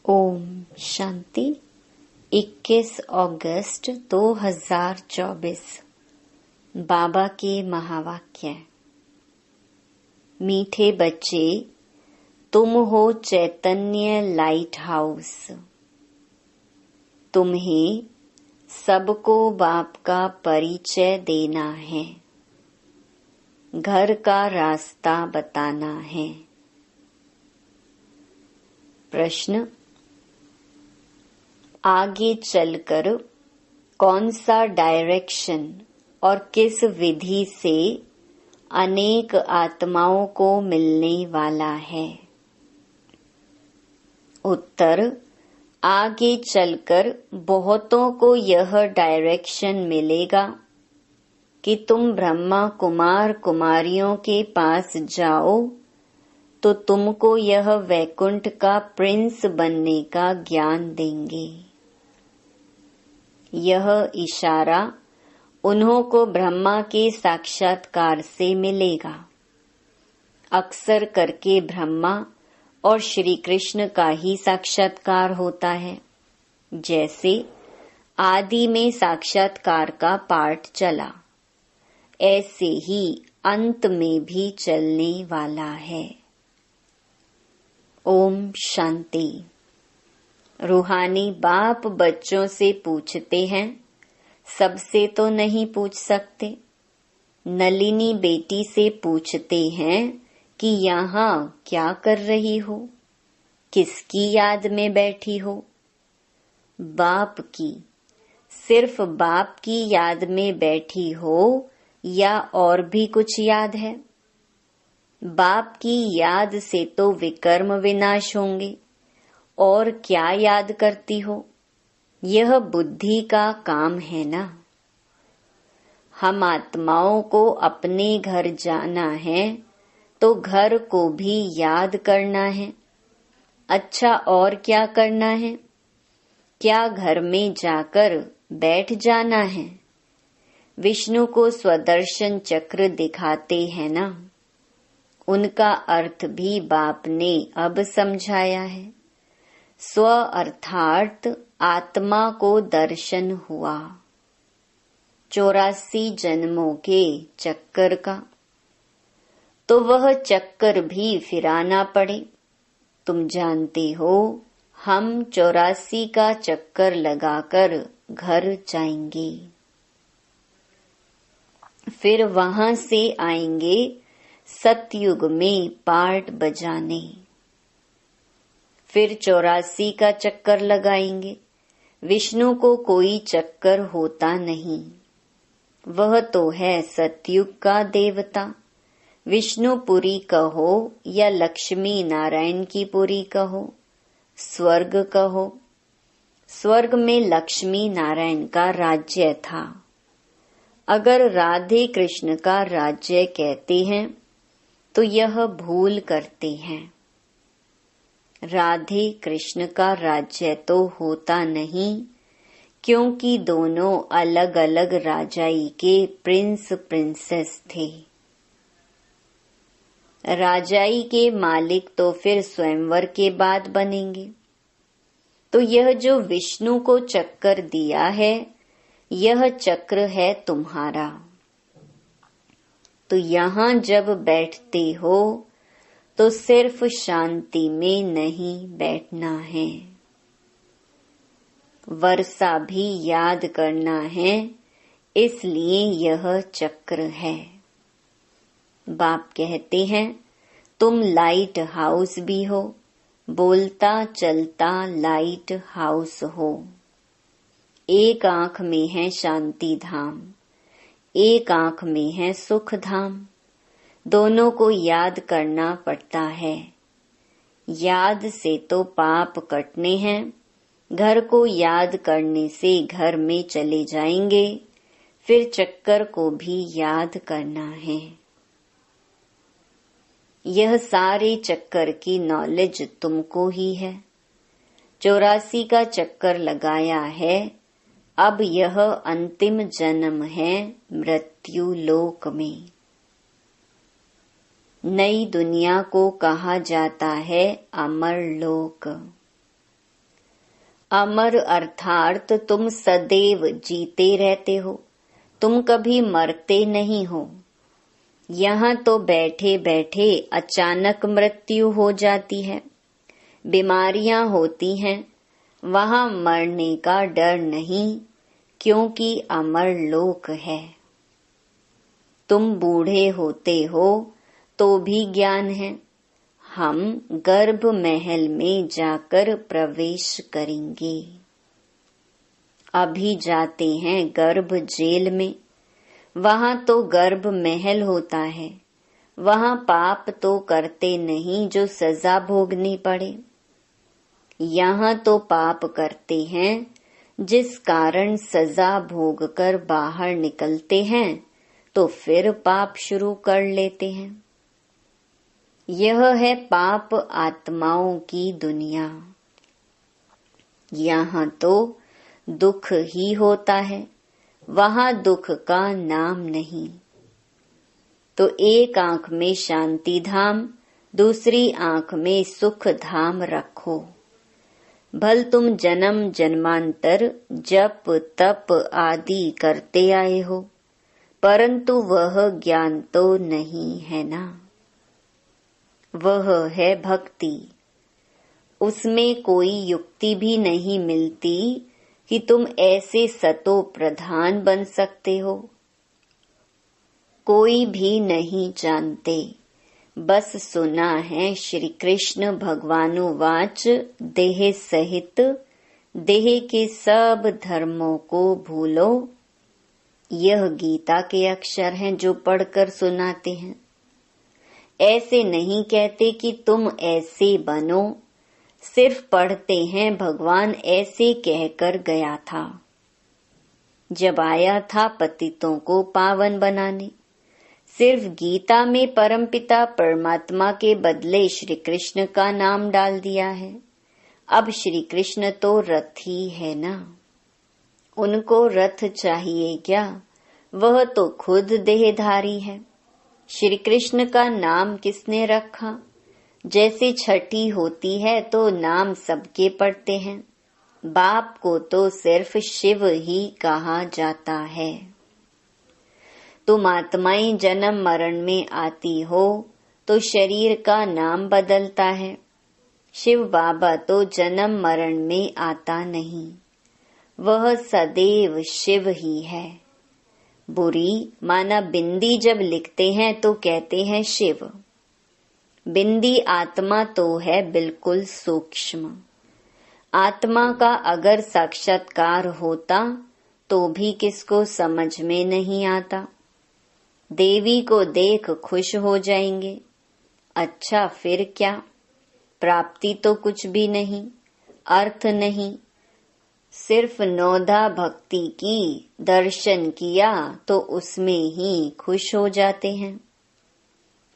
ओम शांति। 21 अगस्त 2024 बाबा के महावाक्य। मीठे बच्चे, तुम हो चैतन्य लाइट हाउस। तुम्हें सबको बाप का परिचय देना है, घर का रास्ता बताना है। प्रश्न: आगे चलकर कौन सा डायरेक्शन और किस विधि से अनेक आत्माओं को मिलने वाला है? उत्तर: आगे चलकर बहुतों को यह डायरेक्शन मिलेगा कि तुम ब्रह्मा कुमार कुमारियों के पास जाओ तो तुमको यह वैकुंठ का प्रिंस बनने का ज्ञान देंगे। यह इशारा उन्हों को ब्रह्मा के साक्षात्कार से मिलेगा। अक्सर करके ब्रह्मा और श्री कृष्ण का ही साक्षात्कार होता है। जैसे आदि में साक्षात्कार का पाठ चला, ऐसे ही अंत में भी चलने वाला है। ओम शांति। रूहानी बाप बच्चों से पूछते हैं, सबसे तो नहीं पूछ सकते। नलिनी बेटी से पूछते हैं कि यहाँ क्या कर रही हो, किसकी याद में बैठी हो? बाप की, सिर्फ बाप की याद में बैठी हो या और भी कुछ याद है? बाप की याद से तो विकर्म विनाश होंगे, और क्या याद करती हो? यह बुद्धि का काम है ना। हम आत्माओं को अपने घर जाना है तो घर को भी याद करना है। अच्छा, और क्या करना है? क्या घर में जाकर बैठ जाना है? विष्णु को स्वदर्शन चक्र दिखाते हैं ना, उनका अर्थ भी बाप ने अब समझाया है। स्व अर्थात आत्मा को दर्शन हुआ 84 जन्मों के चक्कर का, तो वह चक्कर भी फिराना पड़े। तुम जानते हो, हम 84 का चक्कर लगाकर घर जाएंगे, फिर वहां से आएंगे सतयुग में पार्ट बजाने। फिर 84 का चक्कर लगाएंगे। विष्णु को कोई चक्कर होता नहीं, वह तो है सतयुग का देवता। विष्णुपुरी कहो या लक्ष्मी नारायण की पुरी कहो, स्वर्ग कहो। स्वर्ग में लक्ष्मी नारायण का राज्य था। अगर राधे कृष्ण का राज्य कहते हैं तो यह भूल करते हैं। राधे कृष्ण का राज्य तो होता नहीं, क्योंकि दोनों अलग अलग राजाई के प्रिंस प्रिंसेस थे। राजाई के मालिक तो फिर स्वयंवर के बाद बनेंगे। तो यह जो विष्णु को चक्कर दिया है, यह चक्र है तुम्हारा। तो यहाँ जब बैठते हो तो सिर्फ शांति में नहीं बैठना है, वर्षा भी याद करना है। इसलिए यह चक्र है। बाप कहते हैं, तुम लाइट हाउस भी हो, बोलता चलता लाइट हाउस हो। एक आंख में है शांति धाम, एक आंख में है सुख धाम। दोनों को याद करना पड़ता है। याद से तो पाप कटने हैं, घर को याद करने से घर में चले जाएंगे। फिर चक्कर को भी याद करना है। यह सारे चक्कर की नॉलेज तुमको ही है। 84 का चक्कर लगाया है, अब यह अंतिम जन्म है मृत्यु लोक में। नई दुनिया को कहा जाता है अमर लोक। अमर अर्थात तुम सदैव जीते रहते हो, तुम कभी मरते नहीं हो। यहाँ तो बैठे बैठे अचानक मृत्यु हो जाती है, बीमारियां होती हैं, वहाँ मरने का डर नहीं, क्योंकि अमर लोक है। तुम बूढ़े होते हो तो भी ज्ञान है, हम गर्भ महल में जाकर प्रवेश करेंगे। अभी जाते हैं गर्भ जेल में, वहाँ तो गर्भ महल होता है, वहाँ पाप तो करते नहीं जो सजा भोगनी पड़े। यहाँ तो पाप करते हैं जिस कारण सजा भोग कर बाहर निकलते हैं तो फिर पाप शुरू कर लेते हैं। यह है पाप आत्माओं की दुनिया। यहाँ तो दुख ही होता है, वहाँ दुख का नाम नहीं। तो एक आंख में शांति धाम, दूसरी आंख में सुख धाम रखो। भल तुम जन्म जन्मांतर जप तप आदि करते आए हो, परंतु वह ज्ञान तो नहीं है ना। वह है भक्ति, उसमें कोई युक्ति भी नहीं मिलती कि तुम ऐसे सतो प्रधान बन सकते हो। कोई भी नहीं जानते, बस सुना है श्री कृष्ण भगवानुवाच देह सहित, देह के सब धर्मों को भूलो। यह गीता के अक्षर हैं जो पढ़कर सुनाते हैं। ऐसे नहीं कहते कि तुम ऐसे बनो, सिर्फ पढ़ते हैं भगवान ऐसे कहकर गया था। जब आया था पतितों को पावन बनाने, सिर्फ गीता में परमपिता परमात्मा के बदले श्री कृष्ण का नाम डाल दिया है। अब श्री कृष्ण तो रथ ही है ना, उनको रथ चाहिए क्या, वह तो खुद देहधारी है। श्री कृष्ण का नाम किसने रखा? जैसे छठी होती है तो नाम सबके पड़ते हैं, बाप को तो सिर्फ शिव ही कहा जाता है। तुम आत्माएं जन्म मरण में आती हो तो शरीर का नाम बदलता है। शिव बाबा तो जन्म मरण में आता नहीं, वह सदैव शिव ही है। बुरी माना बिंदी जब लिखते हैं तो कहते हैं शिव। बिंदी आत्मा तो है बिल्कुल सूक्ष्म। आत्मा का अगर साक्षात्कार होता तो भी किसको समझ में नहीं आता। देवी को देख खुश हो जाएंगे, अच्छा फिर क्या, प्राप्ति तो कुछ भी नहीं, अर्थ नहीं, सिर्फ नौधा भक्ति की, दर्शन किया तो उसमें ही खुश हो जाते हैं।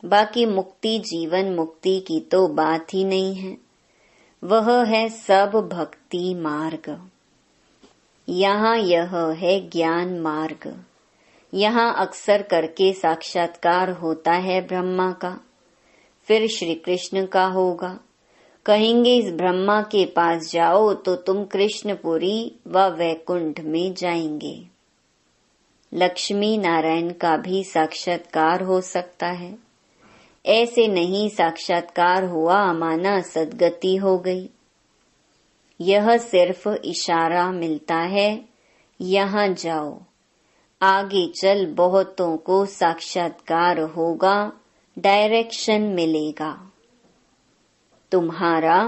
बाकी मुक्ति जीवन मुक्ति की तो बात ही नहीं है, वह है सब भक्ति मार्ग। यहाँ यह है ज्ञान मार्ग। यहाँ अक्सर करके साक्षात्कार होता है ब्रह्मा का, फिर श्री कृष्ण का होगा। कहेंगे इस ब्रह्मा के पास जाओ तो तुम कृष्णपुरी व वैकुंठ में जाएंगे। लक्ष्मी नारायण का भी साक्षात्कार हो सकता है। ऐसे नहीं साक्षात्कार हुआ माना सद्गति हो गई। यह सिर्फ इशारा मिलता है, यहाँ जाओ, आगे चल बहुतों को साक्षात्कार होगा, डायरेक्शन मिलेगा। तुम्हारा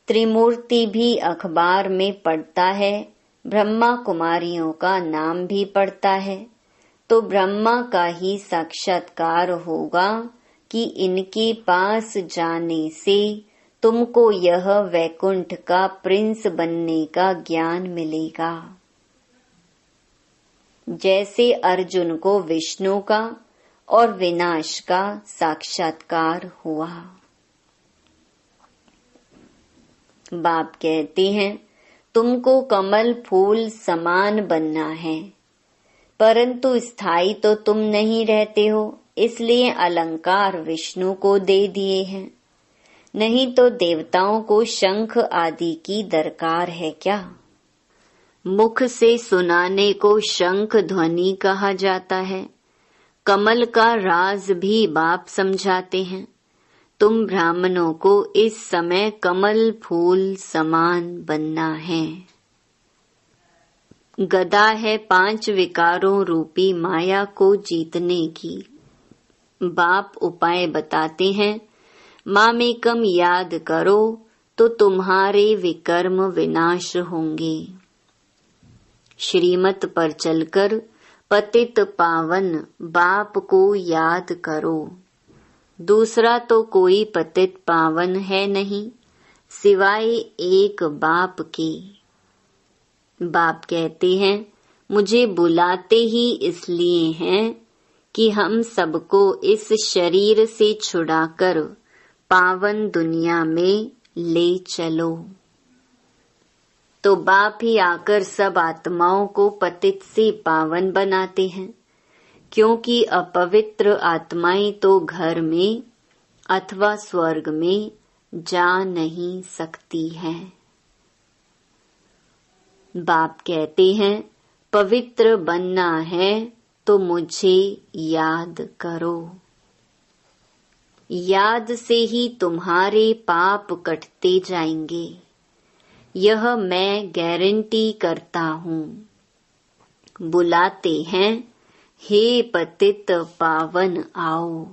त्रिमूर्ति भी अखबार में पढ़ता है, ब्रह्मा कुमारियों का नाम भी पढ़ता है, तो ब्रह्मा का ही साक्षात्कार होगा कि इनके पास जाने से तुमको यह वैकुंठ का प्रिंस बनने का ज्ञान मिलेगा। जैसे अर्जुन को विष्णु का और विनाश का साक्षात्कार हुआ। बाप कहते हैं तुमको कमल फूल समान बनना है, परंतु स्थायी तो तुम नहीं रहते हो, इसलिए अलंकार विष्णु को दे दिए हैं। नहीं तो देवताओं को शंख आदि की दरकार है क्या? मुख से सुनाने को शंख ध्वनि कहा जाता है। कमल का राज भी बाप समझाते हैं। तुम ब्राह्मणों को इस समय कमल फूल समान बनना है। गदा है 5 विकारों रूपी माया को जीतने की। बाप उपाय बताते हैं। मामेकम याद करो तो तुम्हारे विकर्म विनाश होंगे। श्रीमत पर चलकर पतित पावन बाप को याद करो। दूसरा तो कोई पतित पावन है नहीं सिवाय एक बाप के। बाप कहते हैं मुझे बुलाते ही इसलिए हैं कि हम सबको इस शरीर से छुड़ाकर पावन दुनिया में ले चलो। तो बाप ही आकर सब आत्माओं को पतित से पावन बनाते हैं, क्योंकि अपवित्र आत्माएं तो घर में अथवा स्वर्ग में जा नहीं सकती हैं। बाप कहते हैं पवित्र बनना है तो मुझे याद करो। याद से ही तुम्हारे पाप कटते जाएंगे, यह मैं गारंटी करता हूँ। बुलाते हैं हे पतित पावन आओ।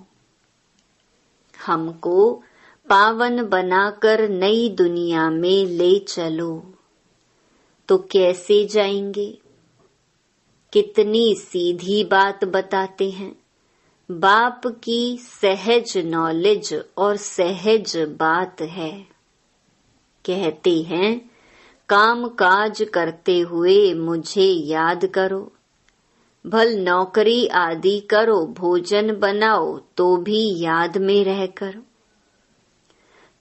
हमको पावन बनाकर नई दुनिया में ले चलो। तो कैसे जाएंगे? कितनी सीधी बात बताते हैं। बाप की सहज नॉलेज और सहज बात है। कहते हैं काम काज करते हुए मुझे याद करो। भल नौकरी आदि करो, भोजन बनाओ तो भी याद में रहकर।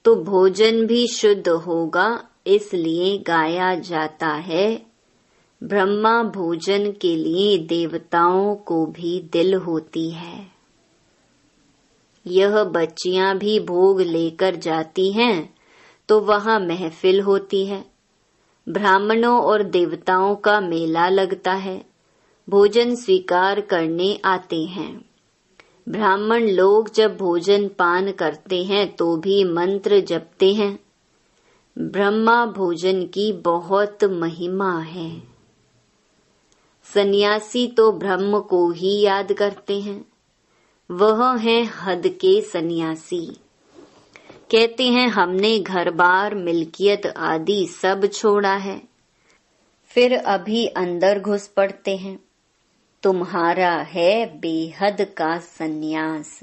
तो भोजन भी शुद्ध होगा, इसलिए गाया जाता है ब्रह्मा भोजन के लिए देवताओं को भी दिल होती है। यह बच्चियां भी भोग लेकर जाती हैं तो वहां महफिल होती है। ब्राह्मणों और देवताओं का मेला लगता है। भोजन स्वीकार करने आते हैं। ब्राह्मण लोग जब भोजन पान करते हैं तो भी मंत्र जपते हैं। ब्रह्मा भोजन की बहुत महिमा है। सन्यासी तो ब्रह्म को ही याद करते हैं। वह हैं हद के सन्यासी। कहते हैं हमने घर बार मिल्कियत आदि सब छोड़ा है, फिर अभी अंदर घुस पड़ते हैं। तुम्हारा है बेहद का सन्यास।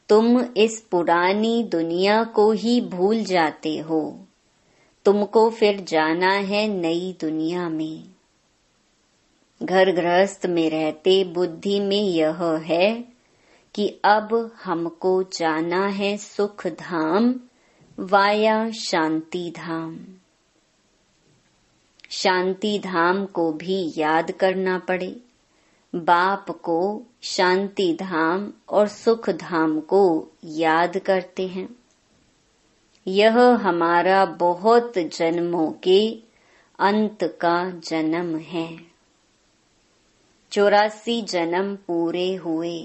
तुम इस पुरानी दुनिया को ही भूल जाते हो। तुमको फिर जाना है नई दुनिया में। घर गृहस्थ में रहते बुद्धि में यह है कि अब हमको जाना है सुख धाम वाया शांति धाम। शांति धाम को भी याद करना पड़े। बाप को शांति धाम और सुख धाम को याद करते हैं। यह हमारा बहुत जन्मों के अंत का जन्म है। 84 जन्म पूरे हुए।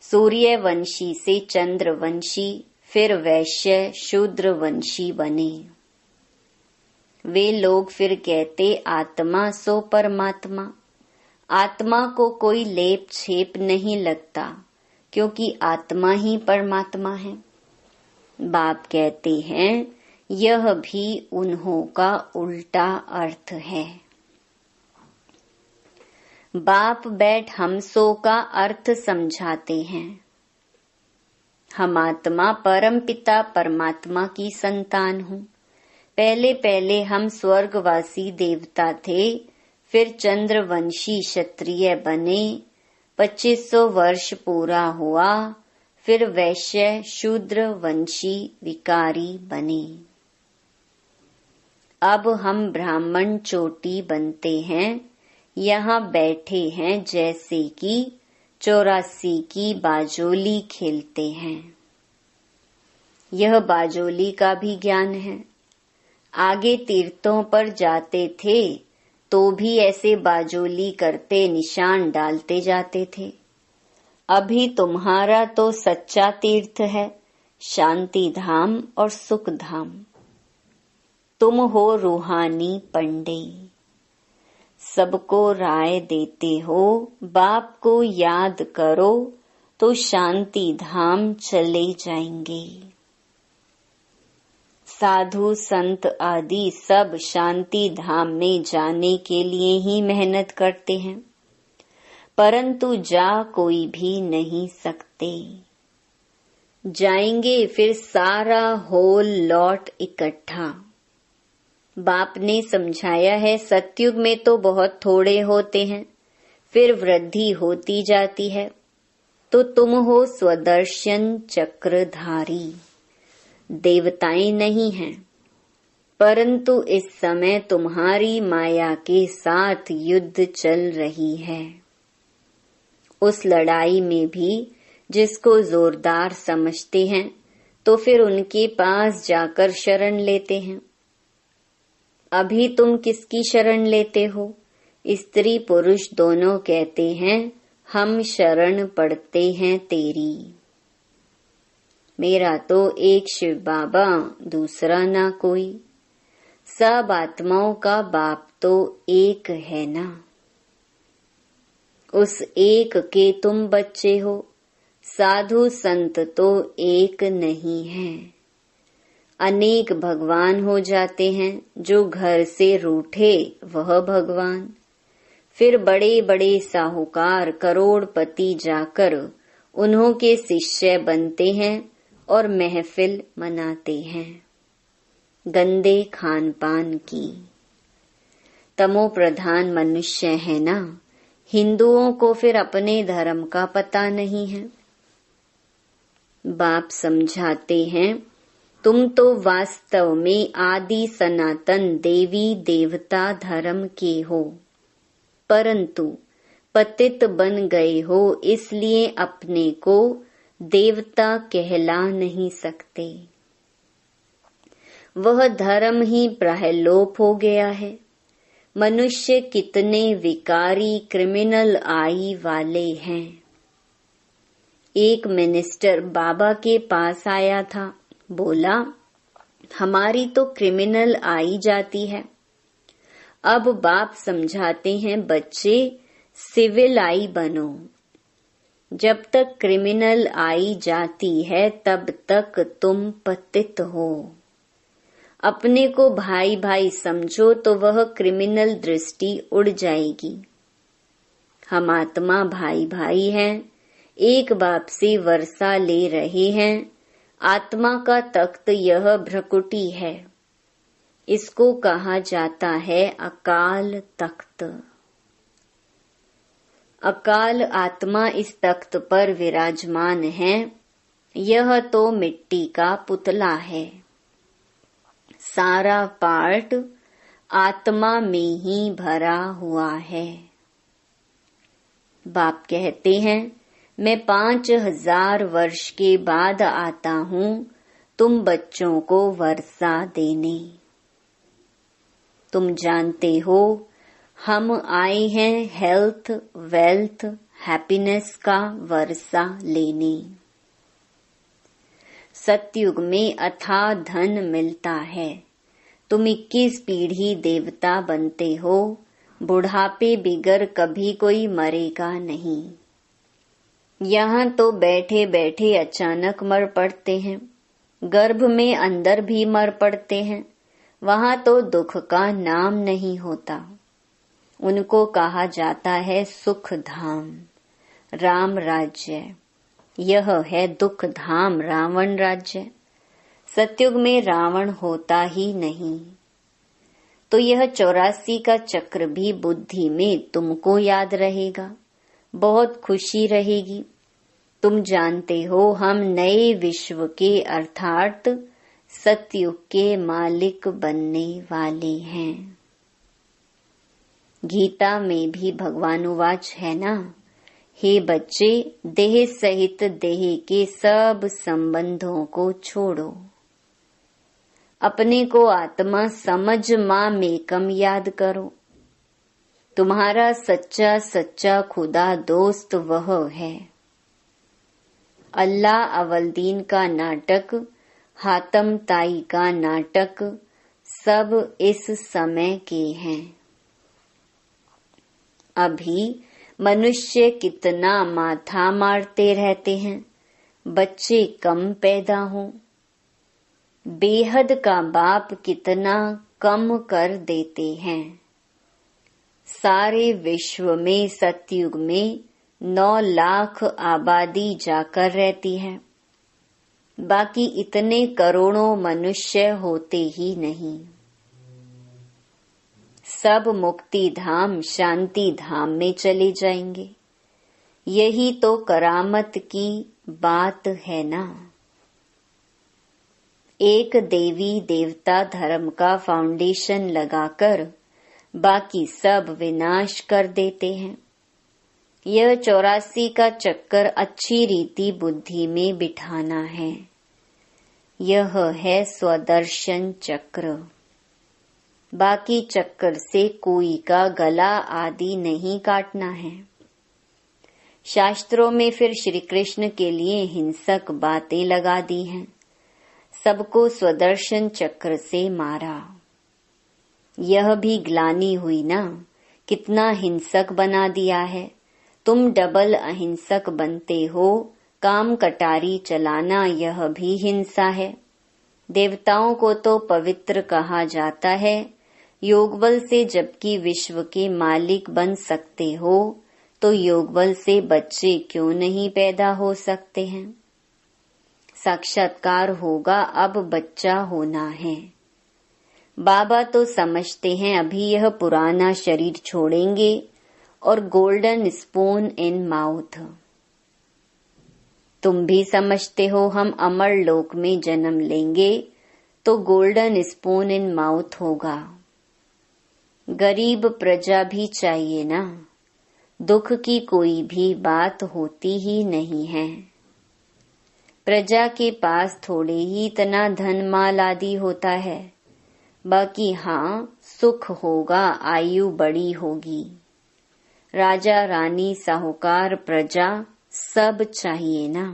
सूर्यवंशी से चंद्रवंशी, फिर वैश्य शूद्रवंशी बने। वे लोग फिर कहते आत्मा सो परमात्मा। आत्मा को कोई लेप छेप नहीं लगता, क्योंकि आत्मा ही परमात्मा है। बाप कहते हैं यह भी उन्हों का उल्टा अर्थ है। बाप बैठ हमसो का अर्थ समझाते हैं। हम आत्मा परम पिता परमात्मा की संतान हूँ। पहले पहले हम स्वर्गवासी देवता थे, फिर चंद्रवंशी क्षत्रिय बने। 2500 वर्ष पूरा हुआ, फिर वैश्य शूद्र वंशी विकारी बने। अब हम ब्राह्मण चोटी बनते हैं। यहाँ बैठे हैं जैसे कि 84 की बाजोली खेलते हैं। यह बाजोली का भी ज्ञान है। आगे तीर्थों पर जाते थे तो भी ऐसे बाजोली करते निशान डालते जाते थे। अभी तुम्हारा तो सच्चा तीर्थ है, शांति धाम और सुख धाम। तुम हो रूहानी पंडे, सबको राय देते हो, बाप को याद करो तो शांति धाम चले जाएंगे। साधु संत आदि सब शांति धाम में जाने के लिए ही मेहनत करते हैं, परंतु जा कोई भी नहीं सकते। जाएंगे फिर सारा होल लॉट इकट्ठा। बाप ने समझाया है, सतयुग में तो बहुत थोड़े होते हैं, फिर वृद्धि होती जाती है। तो तुम हो स्वदर्शन चक्रधारी, देवताएं नहीं हैं, परंतु इस समय तुम्हारी माया के साथ युद्ध चल रही है। उस लड़ाई में भी जिसको जोरदार समझते हैं तो फिर उनके पास जाकर शरण लेते हैं। अभी तुम किसकी शरण लेते हो? स्त्री पुरुष दोनों कहते हैं, हम शरण पड़ते हैं तेरी। मेरा तो एक शिव बाबा, दूसरा ना कोई। सब आत्माओं का बाप तो एक है ना। उस एक के तुम बच्चे हो। साधु संत तो एक नहीं है, अनेक भगवान हो जाते हैं। जो घर से रूठे वह भगवान। फिर बड़े बड़े साहूकार करोड़पति जाकर उन्हों के शिष्य बनते हैं और महफिल मनाते हैं गंदे खान पान की। तमो प्रधान मनुष्य है ना। हिंदुओं को फिर अपने धर्म का पता नहीं है। बाप समझाते हैं, तुम तो वास्तव में आदि सनातन देवी देवता धर्म के हो, परंतु पतित बन गए हो, इसलिए अपने को देवता कहला नहीं सकते। वह धर्म ही प्रलोप हो गया है। मनुष्य कितने विकारी क्रिमिनल आई वाले हैं। एक मिनिस्टर बाबा के पास आया था, बोला, हमारी तो क्रिमिनल आई जाती है। अब बाप समझाते हैं, बच्चे सिविल आई बनो। जब तक क्रिमिनल आई जाती है तब तक तुम पतित हो। अपने को भाई भाई समझो तो वह क्रिमिनल दृष्टि उड़ जाएगी। हम आत्मा भाई भाई हैं, एक बाप से वर्षा ले रहे हैं। आत्मा का तख्त यह भ्रकुटी है। इसको कहा जाता है अकाल तख्त। अकाल आत्मा इस तख्त पर विराजमान है। यह तो मिट्टी का पुतला है। सारा पार्ट आत्मा में ही भरा हुआ है। बाप कहते हैं, मैं 5000 वर्ष के बाद आता हूँ तुम बच्चों को वर्षा देने। तुम जानते हो हम आए हैं हेल्थ, वेल्थ, हैप्पीनेस का वर्षा लेने। सतयुग में अथाह धन मिलता है। तुम 21 पीढ़ी देवता बनते हो। बुढ़ापे बिगर कभी कोई मरेगा नहीं। यहाँ तो बैठे बैठे अचानक मर पड़ते हैं, गर्भ में अंदर भी मर पड़ते हैं। वहाँ तो दुख का नाम नहीं होता। उनको कहा जाता है सुख धाम, राम राज्य। यह है दुख धाम, रावण राज्य। सतयुग में रावण होता ही नहीं। तो यह 84 का चक्र भी बुद्धि में तुमको याद रहेगा, बहुत खुशी रहेगी। तुम जानते हो हम नए विश्व के अर्थात सतयुग के मालिक बनने वाले हैं। गीता में भी भगवानुवाच है ना, हे बच्चे, देह सहित देह के सब संबंधों को छोड़ो। अपने को आत्मा समझ मां मेकम याद करो। तुम्हारा सच्चा सच्चा खुदा दोस्त वह है। अल्लाह अवलदीन का नाटक, हातम ताई का नाटक सब इस समय के हैं। अभी मनुष्य कितना माथा मारते रहते हैं, बच्चे कम पैदा हों। बेहद का बाप कितना कम कर देते हैं। सारे विश्व में सतयुग में 9 लाख आबादी जाकर रहती है, बाकी इतने करोड़ों मनुष्य होते ही नहीं। सब मुक्ति धाम शांति धाम में चले जाएंगे। यही तो करामत की बात है ना। एक देवी देवता धर्म का फाउंडेशन लगाकर बाकी सब विनाश कर देते हैं। यह 84 का चक्कर अच्छी रीति बुद्धि में बिठाना है। यह है स्वदर्शन चक्र। बाकी चक्कर से कोई का गला आदि नहीं काटना है। शास्त्रों में फिर श्री कृष्ण के लिए हिंसक बातें लगा दी हैं। सबको स्वदर्शन चक्र से मारा। यह भी ग्लानि हुई ना, कितना हिंसक बना दिया है। तुम डबल अहिंसक बनते हो। काम कटारी चलाना यह भी हिंसा है। देवताओं को तो पवित्र कहा जाता है। योगबल से जबकि विश्व के मालिक बन सकते हो, तो योगबल से बच्चे क्यों नहीं पैदा हो सकते हैं। साक्षात्कार होगा, अब बच्चा होना है। बाबा तो समझते हैं अभी यह पुराना शरीर छोड़ेंगे और गोल्डन स्पून इन माउथ। तुम भी समझते हो हम अमर लोक में जन्म लेंगे तो गोल्डन स्पून इन माउथ होगा। गरीब प्रजा भी चाहिए ना। दुख की कोई भी बात होती ही नहीं है। प्रजा के पास थोड़े ही इतना धन माल आदि होता है। बाकी हाँ, सुख होगा, आयु बड़ी होगी। राजा रानी साहूकार प्रजा सब चाहिए ना।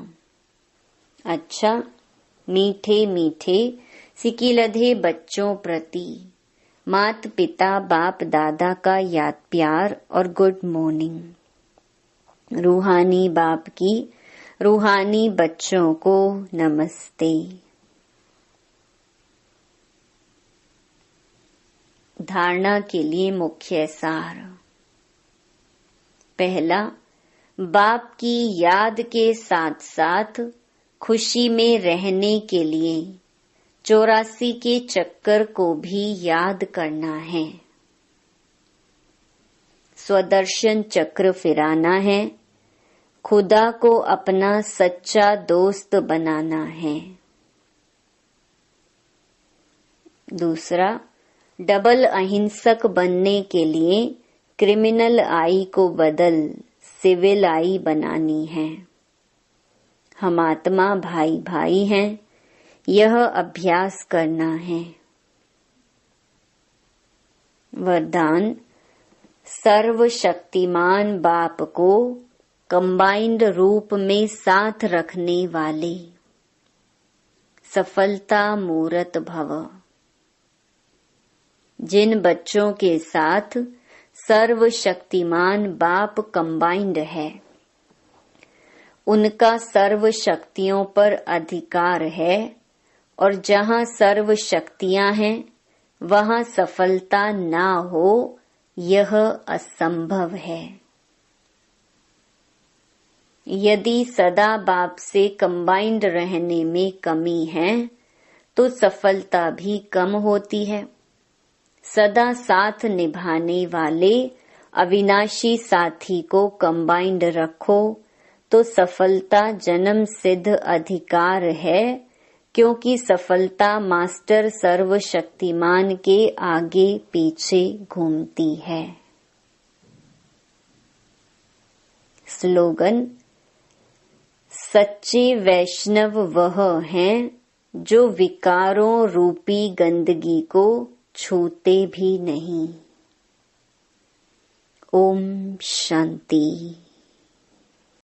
अच्छा, मीठे मीठे सिकिलधे बच्चों प्रति मात पिता बाप दादा का याद प्यार और गुड मॉर्निंग। रूहानी बाप की रूहानी बच्चों को नमस्ते। धारणा के लिए मुख्य सार। पहला, बाप की याद के साथ साथ खुशी में रहने के लिए 84 के चक्कर को भी याद करना है। स्वदर्शन चक्र फिराना है। खुदा को अपना सच्चा दोस्त बनाना है। दूसरा, डबल अहिंसक बनने के लिए क्रिमिनल आई को बदल सिविल आई बनानी है। हम आत्मा भाई भाई हैं, यह अभ्यास करना है। वरदान, सर्वशक्तिमान बाप को कंबाइंड रूप में साथ रखने वाले सफलता मूर्त भव। जिन बच्चों के साथ सर्वशक्तिमान बाप कंबाइंड है, उनका सर्व शक्तियों पर अधिकार है, और जहाँ सर्व शक्तियां हैं वहाँ सफलता ना हो, यह असंभव है। यदि सदा बाप से कंबाइंड रहने में कमी है तो सफलता भी कम होती है। सदा साथ निभाने वाले अविनाशी साथी को कंबाइंड रखो तो सफलता जन्म सिद्ध अधिकार है, क्योंकि सफलता मास्टर सर्वशक्तिमान के आगे पीछे घूमती है। स्लोगन: सच्चे वैष्णव वह हैं जो विकारों रूपी गंदगी को छूते भी नहीं। ओम शांति।